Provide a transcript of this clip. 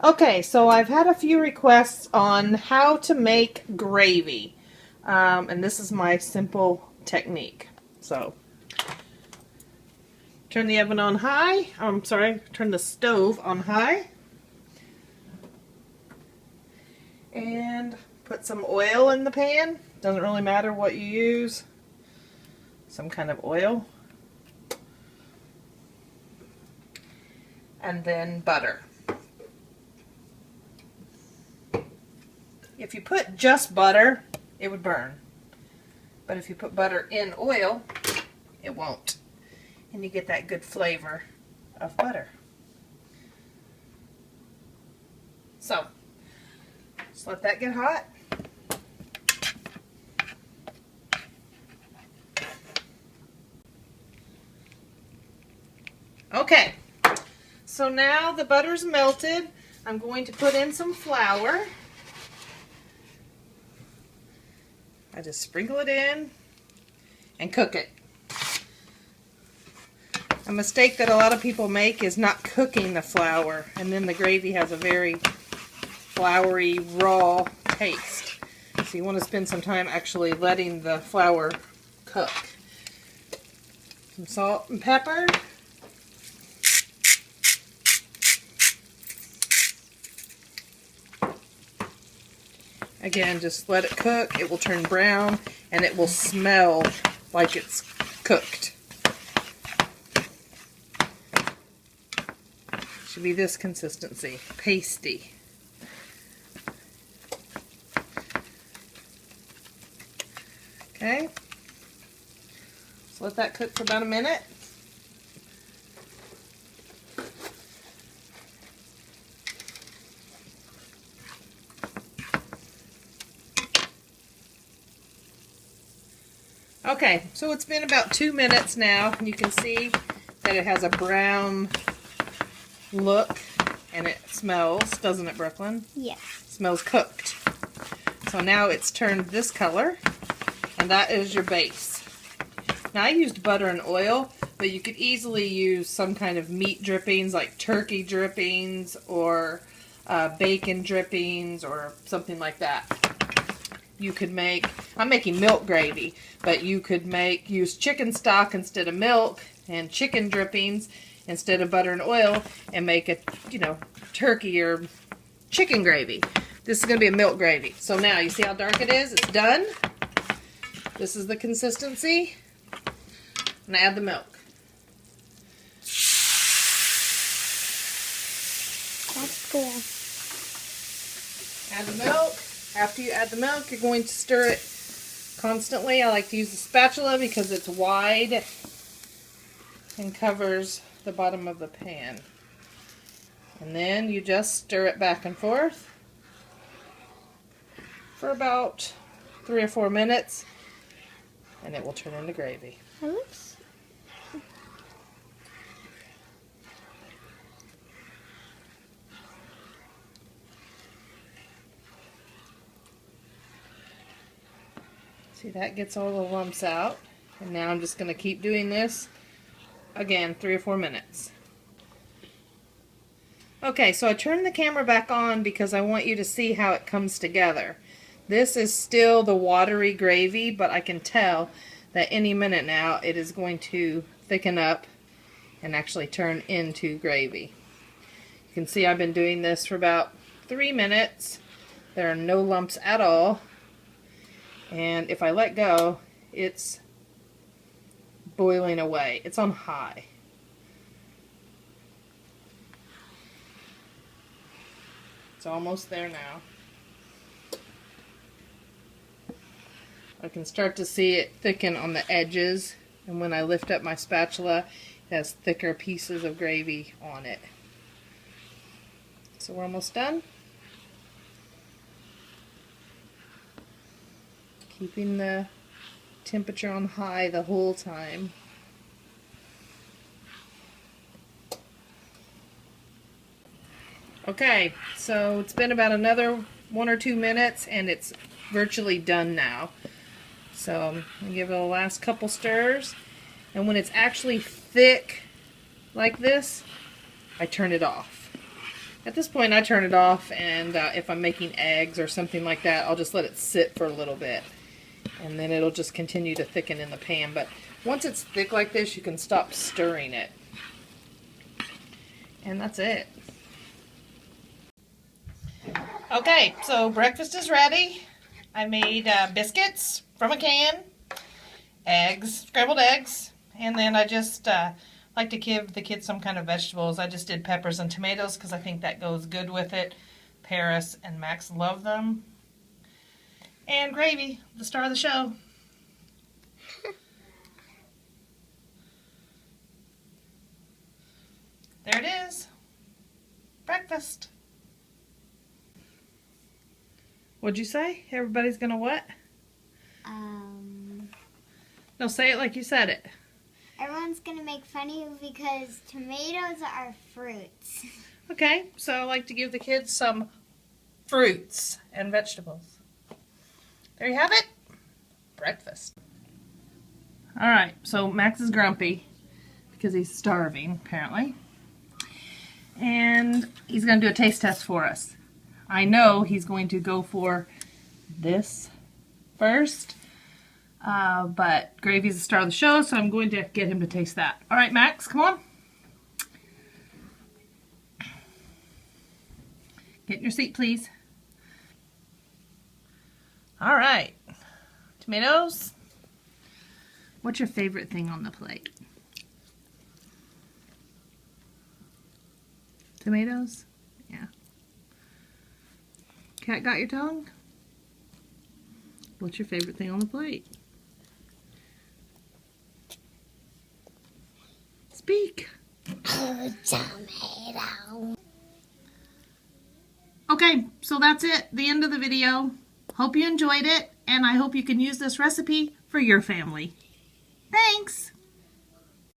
Okay, so I've had a few requests on how to make gravy, and this is my simple technique. So, turn the oven on high, turn the stove on high, and put some oil in the pan. Doesn't really matter what you use, some kind of oil, and then butter. If you put just butter, it would burn. But if you put butter in oil, it won't. And you get that good flavor of butter. So, just let that get hot. Okay, so now the butter's melted. I'm going to put in some flour. I just sprinkle it in and cook it. A mistake that a lot of people make is not cooking the flour, and then the gravy has a very floury, raw taste. So you want to spend some time actually letting the flour cook. Some salt and pepper. Again, just let it cook. It will turn brown and it will smell like it's cooked. Should be this consistency, pasty. Okay, so let that cook for about a minute. Okay, so it's been about 2 minutes now, and you can see that it has a brown look, and it smells, doesn't it, Brooklyn? Yes. It smells cooked. So now it's turned this color, and that is your base. Now I used butter and oil, but you could easily use some kind of meat drippings, like turkey drippings, or bacon drippings, or something like that. You could make, I'm making milk gravy, but you could use chicken stock instead of milk, and chicken drippings instead of butter and oil, and make a, turkey or chicken gravy. This is going to be a milk gravy. So now, you see how dark it is? It's done. This is the consistency. And add the milk. That's good. Add the milk. After you add the milk, you're going to stir it constantly. I like to use the spatula because it's wide and covers the bottom of the pan. And then you just stir it back and forth for about 3 or 4 minutes, and it will turn into gravy. It looks... See, that gets all the lumps out. And now I'm just going to keep doing this, again, 3 or 4 minutes. Okay, so I turned the camera back on because I want you to see how it comes together. This is still the watery gravy, but I can tell that any minute now it is going to thicken up and actually turn into gravy. You can see I've been doing this for about 3 minutes. There are no lumps at all. And if I let go, it's boiling away. It's on high. It's almost there now. I can start to see it thicken on the edges, and when I lift up my spatula, it has thicker pieces of gravy on it. So we're almost done. Keeping the temperature on high the whole time. Okay, so it's been about another 1 or 2 minutes, and it's virtually done now. So I'm going to give it a last couple stirs, and when it's actually thick like this, I turn it off. At this point, I turn it off, and if I'm making eggs or something like that, I'll just let it sit for a little bit. And then it'll just continue to thicken in the pan. But once it's thick like this, you can stop stirring it. And that's it. Okay, so breakfast is ready. I made biscuits from a can, eggs, scrambled eggs, and then I just like to give the kids some kind of vegetables. I just did peppers and tomatoes because I think that goes good with it. Paris and Max love them. And gravy, the star of the show. There it is. Breakfast. What'd you say? Everybody's gonna what? No, say it like you said it. Everyone's gonna make fun of you because tomatoes are fruits. Okay, so I like to give the kids some fruits and vegetables. There you have it. Breakfast. Alright, so Max is grumpy because he's starving, apparently. And he's going to do a taste test for us. I know he's going to go for this first. But gravy's the star of the show, so I'm going to get him to taste that. Alright, Max, come on. Get in your seat, please. Alright. Tomatoes. What's your favorite thing on the plate? Tomatoes? Yeah. Cat got your tongue? What's your favorite thing on the plate? Speak. Tomato. Okay, so that's it. The end of the video. Hope you enjoyed it, and I hope you can use this recipe for your family. Thanks!